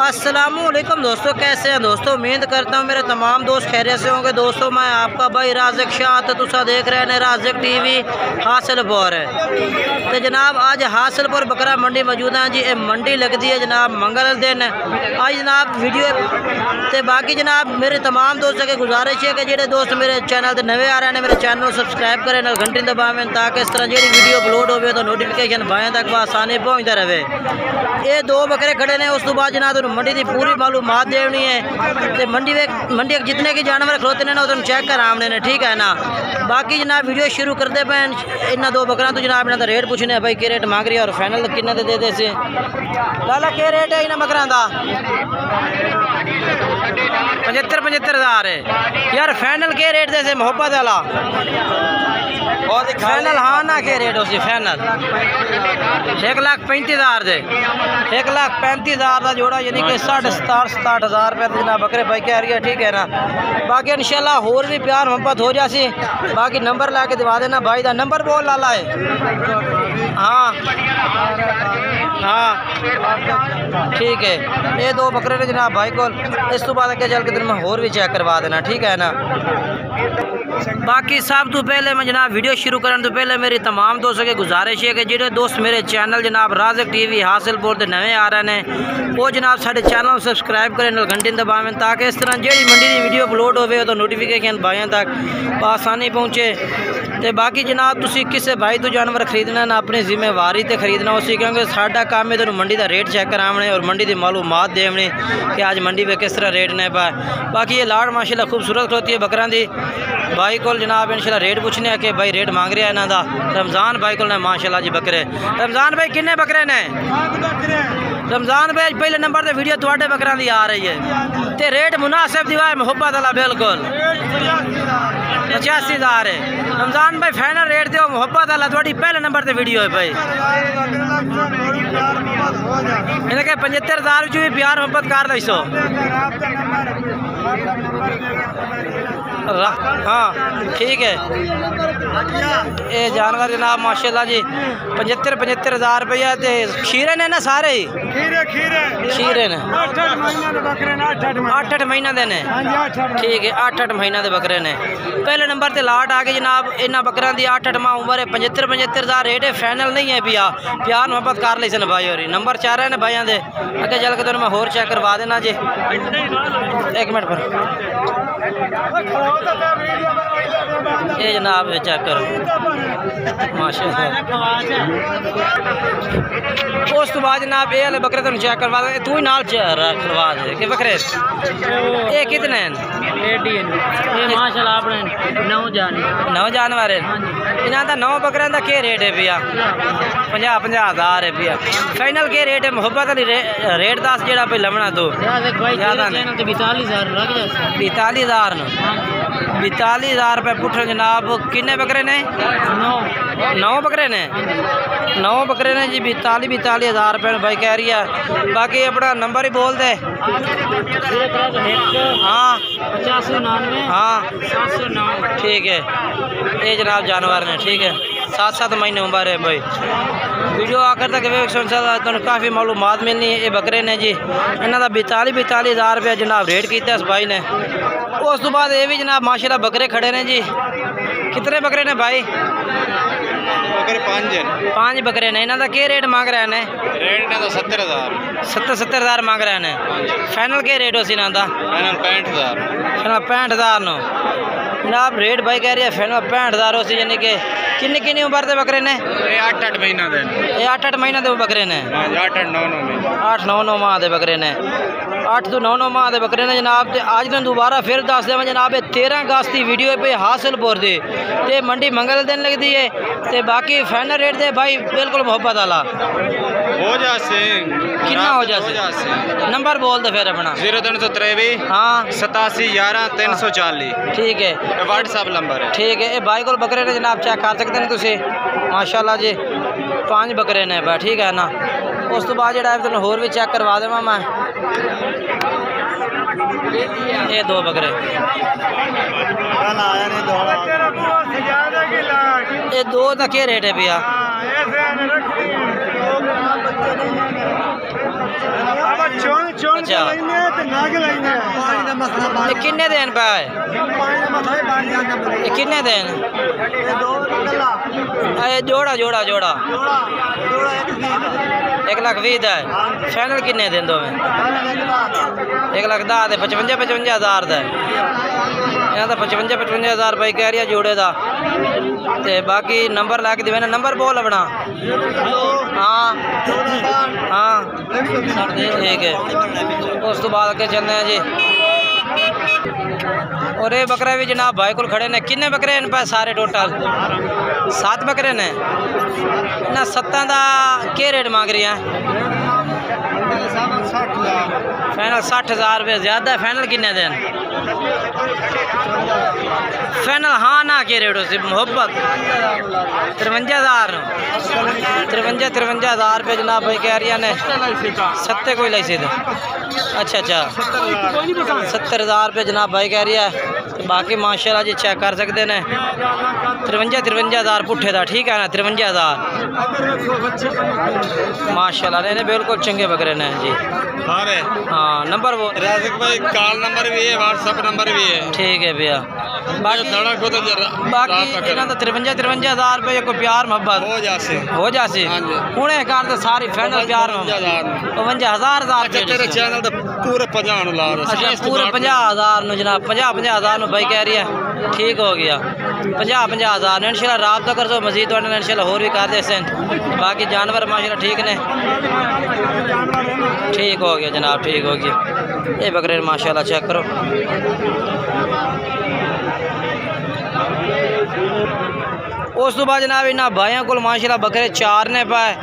अस्सलामुअलैकुम दोस्तों, कैसे हैं दोस्तों। उम्मीद करता हूँ मेरे तमाम दोस्त खैरियत से होंगे। दोस्तों मैं आपका भाई राज़िक शाह तो तुसा देख रहे हैं राज़िक टीवी हासिलपुर है। तो जनाब आज हासिलपुर बकरा मंडी मौजूद है जी। ये मंडी लगती है जनाब मंगल दिन। आज जनाब वीडियो तो बाकी जनाब मेरे तमाम दोस्तों की गुजारिश है कि जो दोस्त मेरे चैनल से नवे आ रहे हैं मेरे चैनल को सब्सक्राइब करें, घंटी दबावें ताकि इस तरह जी वीडियो अपलोड हो तो नोटिफिकेशन भाएँ तक आसानी पहुँचता रहे। ये दो बकरे खड़े ने। उस तो बाद जनाब मंडी की पूरी मालूमात देनी है। तो मंडी जितने के जानवर खलोते हैं ना उन्हें चेक कर आमने ने, ठीक है ना। बाकी जनाब वीडियो शुरू करते पे इन्होंने दो बकरा तो जनाब इन्हों का रेट पूछने भाई कि रेट मांग रही है और फाइनल किन्ने दे दे से लाला क्या रेट है इन्होंने बकरा का 75,000 है यार। फाइनल के रेट दे से मोहब्बत वाला फाइनल हाँ ना के रेट उसी फाइनल 1,35,000 दे 1,35,000 का जोड़ा यानी कि 67,000 रुपये जना बकरे भाई कह रही है, ठीक है ना। बाकी इंशाल्लाह होर भी प्यार मोहब्बत हो जासी। बाकी नंबर ला के दिवा देना भाई का नंबर बोल लाला है। हाँ हाँ ठीक है। ये दो बकरे ने जनाब भाई को। इस तो बाद अगर चल के दिन में होर भी चेक करवा देना, ठीक है ना। बाकी सब तो पहले मैं जनाब वीडियो शुरू करने तो पहले मेरी तमाम दोस्तों की गुजारिश है कि जो दोस्त मेरे चैनल जनाब राज़िक टीवी हासिलपुर से नवे आ रहे हैं वो जनाब साढ़े चैनल को सब्सक्राइब करें, घंटी दबावें ताकि इस तरह जी मंडी की वीडियो अपलोड हो तो नोटिफिकेशन भाइयों तक आसानी पहुँचे। तो बाकी जनाब तुसी किसी भाई तो जानवर खरीदना ना अपनी जिम्मेवारी से खरीदना उसी, क्योंकि साडा काम है तो मंडी का रेट चेक कराने और मंडी की मालूमात देने कि आज मंडी में किस तरह रेट ने पाए। बाकी ये लाड़ माशाल्लाह खूबसूरत होती है बकरा की। भाई को जनाब इंशाल्लाह रेट पूछने कि भाई रेट मांग रहा है इन्हों का। रमज़ान भाई को माशाल्लाह जी बकरे। रमज़ान भाई किन्ने बकरे ने? रमज़ान भाई पहले नंबर पर वीडियो थोड़े बकरा की आ रही है तो रेट मुनासिब दिवा है मोहब्बत वाला बिल्कुल 85,000 है। रमज़ान भाई फाइनल रेट दो मोहब्बत वाला थोड़ी पहले नंबर पर वीडियो है भाई। इन्हें 75,000 भी प्यार मोहब्बत कर दो। हाँ ठीक है। ये जानवर जनाब माशाल्लाह जी 75,000 रुपया। खीरे ने ना सारे ही खीरे ने 8 महीना दे ने, ठीक है। 8 महीना दे बकरे ने। पहले नंबर ते लाट आ गई जनाब इन्होंने बकरा की 8 माह उम्र है। 75,000 रेट है, फाइनल नहीं है पिया प्यार मोहब्बत कर ली सन भाई। और नंबर 4 है भाइयों के अगे चल के तो मैं होर चेक करवा देना जी। एक मिनट पर ये जनाब चेक करो माशाल्लाह। उस तो बाद जनाब ये वाले बकरे तुम चेक करवा दे। तू ही नाल करवा दे कि बकरे ये कितने हैं? ये माशाल्लाह अपने 9 जानवर है। इन्हों का 9 बकरे का क्या रेट है भैया? 50,000 है भैया। फाइनल के रेट है मोहब्बत वाली रेट दस जो पे लमना तो ज़्यादा 42,000 रुपये पुठ जनाब। किन्ने बकरे ने? 9 बकरे ने। 9 बकरे ने जी 42,000 रुपये भाई कह रही है। बाकी अपना नंबर ही बोल दे। हाँ 85,99 हाँ 709 ठीक है। ये जनाब जानवर ने, ठीक है। 7 महीने उम्र है भाई। वीडियो आखिर तक तो काफ़ी मालूमात मिलनी है। ये बकरे ने जी इन्हों का 42,000 रुपया जनाब रेट किया इस भाई ने। उस तो बाद ये भी जनाब माशाल्लाह बकरे खड़े ने जी। कितने बकरे ने भाई? बकरे 5 बकरे ने। इन्हों का क्या रेट मांग रहे हैं? रेट ने तो 70,000 मांग रहे हैं। फाइनल क्या रेट उस इन्हों का? फाइनल 65,000 नो जनाब रेट भाई कह रही है। फाइनल 65,000 उसी यानी कि किन्नी उम्र के बकरे ने? 8 महीना दे। ये 8 महीना के बकरे ने। 8-9 माह के बकरे ने। 8 तो 9 माह के बकरे ने जनाब। तो आज दिन दोबारा फिर दस देव जनाब 13 अगस्त की वीडियो पे हासिलपुर दी ते मंडी मंगल दिन लगती है। तो बाकी फाइनल रेट दे भाई बिल्कुल मोहब्बत वाला हो जासे। कितना हो जासे? नंबर बोल दे फिर अपना 0323 हाँ 87 11 340 ठीक है। व्हाट्सएप नंबर है, ठीक है। ये भाई को बकरे ने जनाब चेक कर सकते हैं तुसी माशाल्लाह जी। 5 बकरे ने भाई, ठीक है ना। उस तो बाद जो तुम होर भी चेक करवा देवा मैं। ये 2 बकरे ये 2 का क्या रेट है भैया? अच्छा किन्ने दिन पे किन्ने दिन जोड़ा जोड़ा जोड़ा 1,20,000 है फाइनल किन्ने दिन दो 1,10,000 55,000 का यहाँ तो 55,000 रुपये कह रही है जोड़े का। तो बाकी नंबर ला के देवे ना, नंबर बोल अपना। हाँ हाँ ठीक है, उस तो बाद अगे चलने हैं जी। और ये बकरे भी जनाब भाई को खड़े ने। किन्ने बकरे इन पे सारे टोटल 7 बकरे ने ना। 7 का क्या रेट मांग रही हैं? फाइनल 60,000 रुपये ज़्यादा है। फाइनल किन्ने दिन? फाइनल हाँ ना के रेट से मोहब्बत 53,000 53,000 रुपये जनाब भाई कह रही ने। 7 कोई लाइसे थे। अच्छा अच्छा 70,000 रुपये जनाब भाई कह रही है। बाकी माशाल्लाह जी चेक कर सकते हैं। 53,000 पुट्ठे था ठीक है ना। 53,000 माशाल्लाह ने बिल्कुल चंगे बकरे ने जी। हाँ नंबर वो राज़िक भाई कॉल नंबर भी है, व्हाट्सएप नंबर भी है। ठीक है भैया। बाकी इन्हों का 53,000 रुपये कोई प्यार मोहब्बत हो जासी हूँ कर तो सारी फाइनल प्यार 52,000 चैनल पूरे 50 ला। अच्छा पूरे 50,000 जनाब 50,000 भाई कह रही है। ठीक हो गया 50,000 ने इंशाल्लाह राब्ता कर सो मजीद इंशाल्लाह होर भी कर दे। बाकी जानवर माशाल्लाह ठीक ने। ठीक हो गया जनाब ठीक हो गया। ये बकरे माशाल्लाह चेक करो। उस तो बाद जनाब इन्होंने भाइयों को माशाल्लाह बकरे 4 ने पाए।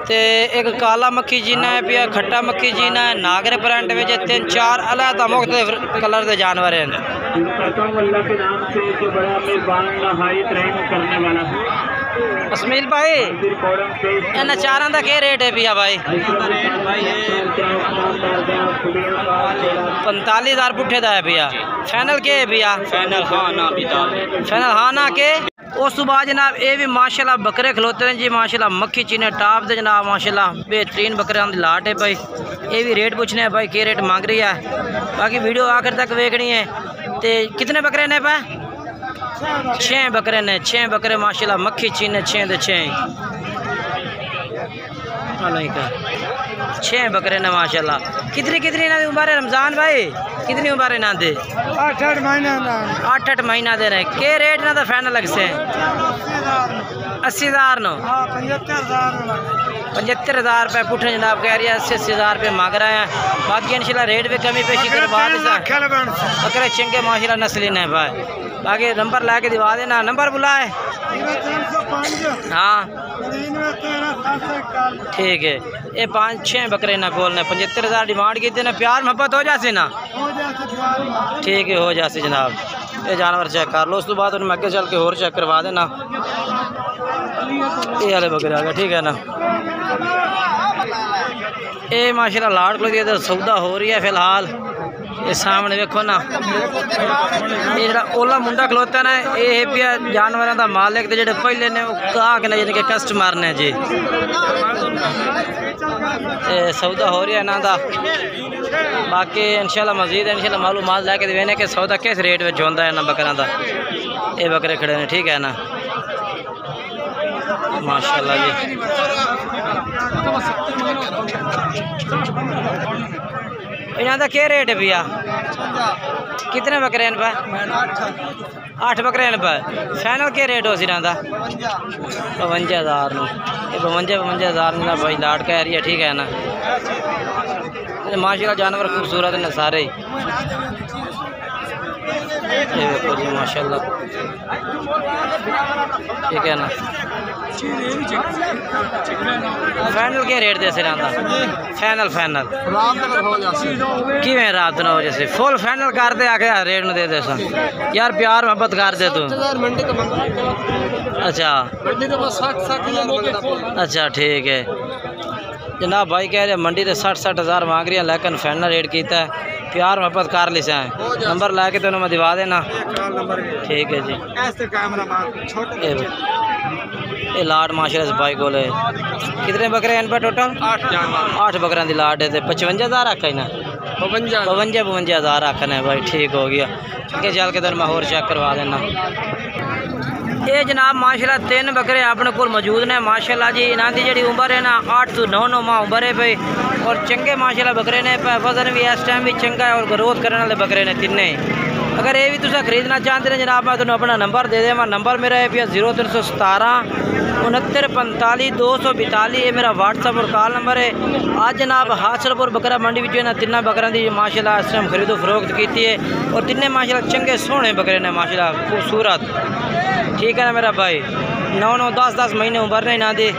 तो एक काला मक्खी जीना है पिया, खट्टा मक्खी जीना है, नागरे प्रिंट में 3-4 अलग मुख्तलिफ कलर के जानवर हैं। अस्मील भाई इन 4 का क्या रेट है पिया भाई? 45,000 पुट्ठे का है पिया। फाइनल के है पिया? फाइनल हाँ ना के। उस तो बाद जनाब ये भी माशाल्लाह बकरे खलोते हैं जी माशाल्लाह। मक्खी चीने टॉप दे जनाब माशाल्लाह बेहतरीन बकरे लाट है भाई। ये भी रेट पूछने है भाई क्या रेट मांग रही है। बाकी वीडियो आखिर तक देखनी है। तो कितने बकरे ने पे? 6 बकरे ने। 6 बकरे माशाल्लाह मक्खी चीने 6 दे 6 6 बकरे ने माशाल्लाह। कितनी ना उम्र है रमजान भाई? कितनी उम्र है ना दे? 8-8 महीना। 8-8 महीना दे रहे। के रेट ना तो फाइनल लग से 80,000 नो 75,000 रुपये पुट्ठे जनाब कह रही है। 80,000 रुपये मांग रहे हैं। बाकी इंशाल्लाह रेट भी कमी पेशी कर बाद बकरे चंगे माशाल्लाह नस्ली ने भाई। बाकी नंबर ला के दिवा देना। नंबर बुलाए। हाँ ठीक है। ये 5-6 बकरे ना कोल ने 75,000 डिमांड की ना। प्यार मोहब्बत हो जासी ना? ठीक है हो जासी जनाब। ये जानवर चेक कर लो। उस तो बाद उन्हें अगे चल के होर चेक करवा देना। ये वाले बकरे आ गए ठीक है ना। ये माशाल्लाह लाड़ को दिया सौदा हो रही है फिलहाल। ये सामने देखो ना ये जरा ओला मुंडा खलोता ना ये पिया जानवरों का मालिक तो जो पहले ने गाहक ने यानी कि कस्टमर ने जी। सौदा हो रहा है ना दा। बाकी इंशाल्लाह मजीद इंशाल्लाह मालूमात लैके देने कि सौदा किस रेट में होता है ना बकरा का। ये बकरे खड़े ने ठीक है ना माशाल्लाह जी। इन्हों का क्या रेट है भैया? कितने बकरे हैं पे? 8 बकरे हैं पे। फाइनल क्या रेट हो इन्हों का? 52,000 नो। 52,000 ना भाई लाट का एरिया ठीक है ना। माशाल्लाह जानवर खूबसूरत ने सारे ही। ये देखो जी माशाल्लाह ठीक है ना। फाइनल क्या रेट दे सिरा दा? फाइनल किवें रात ना हो जैसे फुल फाइनल कर दे आके रेट न दे दे सा यार। प्यार मोहब्बत कर दे तू। अच्छा अच्छा ठीक है जनाब भाई कह रहे मंडी से 60,000 मांग रही है लेकिन फाइनल रेट किया है। प्यार मोहब्बत कर ली से नंबर लैके तेन मैं दिवा देना ठीक है जी। ये लाट माशाल्लाह से भाई कोल है। कितने बकरे हैं इन पर टोटल? 8 जानवर। 8 बकरियां दी लाट है। 55,000 रखा है ना? 52,000 रखना है भाई। ठीक हो गया। ठीक है, चल के तेरे मैं होर चेक करवा देना। ये जनाब माशाल्लाह 3 बकरे अपने को मौजूद ने माशाल्लाह जी। इन्हों की जी उम्र है ना 8 तो 9 माह उम्र है भाई। और चंगे माशाल्लाह बकरे ने, वजन भी इस टाइम भी चंगा है और ग्रोथ करने वाले बकरे ने तीन। अगर ये भी तुम खरीदना चाहते हैं जनाब, मैं तुम्हें अपना नंबर दे देवां। नंबर मेरा है पिया 0317 69 45 242। ये मेरा व्हाट्सअप और कॉल नंबर है। आज जनाब हासलपुर बकरा मंडी में इन्होंने 3 बकरों की माशाल्लाह इस टाइम खरीदो फरोख्त की है। और 3 माशाल्लाह चंगे सोहने बकरे ने माशाल्लाह खूबसूरत। ठीक है ना मेरा भाई? 9 10 10 महीने उम्र ने इन्हों की।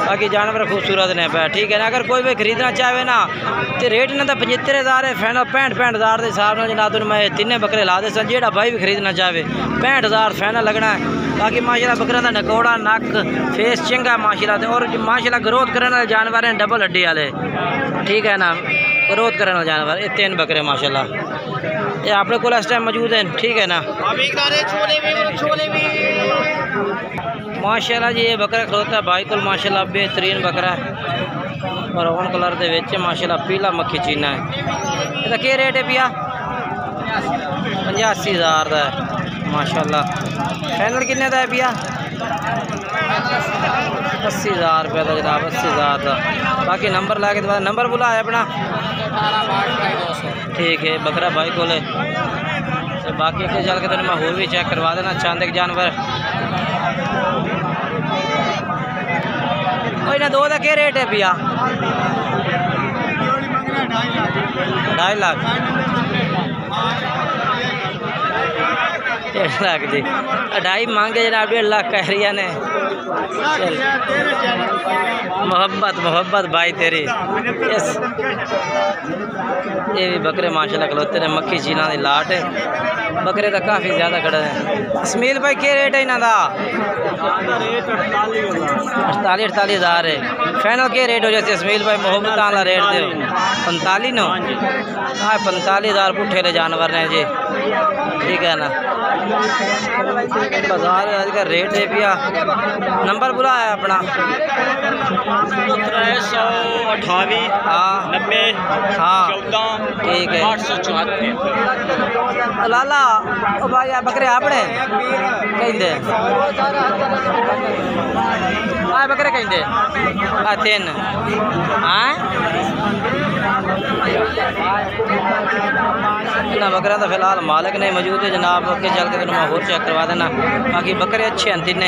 बाकी जानवर खूबसूरत ने पे। ठीक है ना? अगर कोई भी खरीदना चाहे ना तो रेट इन्हों का 75,000 है। फाइनल 65,000 के हिसाब से जनाब मैं 3 बकरे ला दे सन। जो भाई भी खरीदना चाहे 65,000 फाइनल लगना है। बाकी माशाल्लाह बकरा का नकोड़ा नक फेस चंगा माशाल्लाह। और माशाल्लाह ग्रोथ करने वाले जानवर हैं, डबल हड्डी वाले। ठीक है ना? ग्रोथ करने वाले जानवर। ये 3 बकरे माशाल्लाह ये अपने को इस टाइम मौजूद हैं। ठीक है ना? माशाल्लाह जी ये बकरा खलोता है भाई को माशाल्लाह बेहतरीन बकरा है। और ऑन कलर के माशाल्लाह पीला मक्खी चीना है। इसका क्या रेट है भैया? 85,000 का है माशाल्लाह। फाइनल कितने का है भैया? 80,000 रुपये का जनाब। 80,000 का। बाकी नंबर ला के बाद नंबर बुला है अपना। ठीक है, बकरा भाई को ले। तो बाकी के चल के तो मैं होर भी चेक करवा देना चांदे के जानवर। और इन्हें 2 का क्या रेट है भैया? 2.5 लाख। 1.5 लाख जी। 2.5 मांगे जनाब। 1.5 लाख कह रही ने। मोहब्बत भाई तेरी। यस ये भी बकरे माशाल्लाह खलोते ने। मक्खी चीना की लाट है। बकरे तो काफ़ी ज़्यादा खड़े हैं। इसमाइल भाई क्या रेट है इन्हों का? 48,000 है। फाइनल क्या रेट हो जाए इसमाइल भाई? मोहब्बत वाला रेट दो 45 नो। हाँ 45,000 पुठे ले जानवर ने जी। ठीक है ना? बाजार आज का रेट है भैया। नंबर बुला है अपना 328 हाँ 90 हाँ 14 ठीक है 874। लाला ओ भाई आ बकरे आपने कहते आ बकरे कहते आ 3 हाँ इन्होंने बकरियां तो फिलहाल मालिक नहीं मौजूद है जनाब। अगे चल के मैं होर चेक करवा देना। बाकी बकरे अच्छे हैं तीन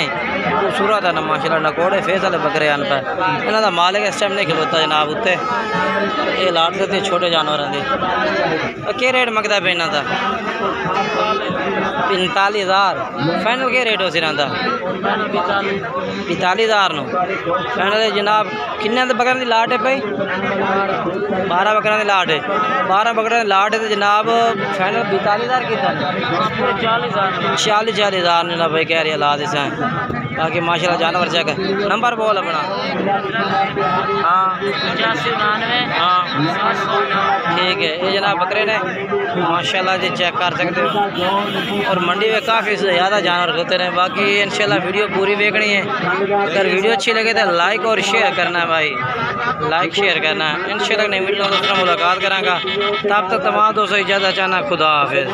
खूबसूरत है ना माशाल्लाह। नकोड़े फेस वाले बकरे हैं पर इन्हों का मालिक इस टाइम नहीं खलोता जनाब उत्ते। ये लाट देते छोटे जानवरों की। क्या रेट मंगता पे इन्हों का? 45,000। फाइनल क्या रेट हो सी इन्हों का? 45,000 नो फाइनल जनाब। किन्ने बकरियां की लाट है भाई? 12 बकरियां की लाट है। 12 बकरियां की लाट है तो जनाब फाइनल 42,000 कितना? 40,000 ने भाई कह रही है ला दे। बाकी माशाल्लाह जानवर चेक है। नंबर बोल अपना। हाँ 8599 हाँ ठीक है। ये जनाब बकरे ने माशाल्लाह जी चेक कर सकते हो। और मंडी में काफ़ी ज़्यादा जानवर होते हैं। बाकी इंशाल्लाह वीडियो पूरी देखनी है। अगर वीडियो अच्छी लगे तो लाइक और शेयर करना है भाई। लाइक शेयर करना है। इंशाल्लाह नई वीडियो दोस्तों मुलाकात करांगा। तब तक तमाम दोस्तों इजाज़त चाहना। खुदा हाफिज़।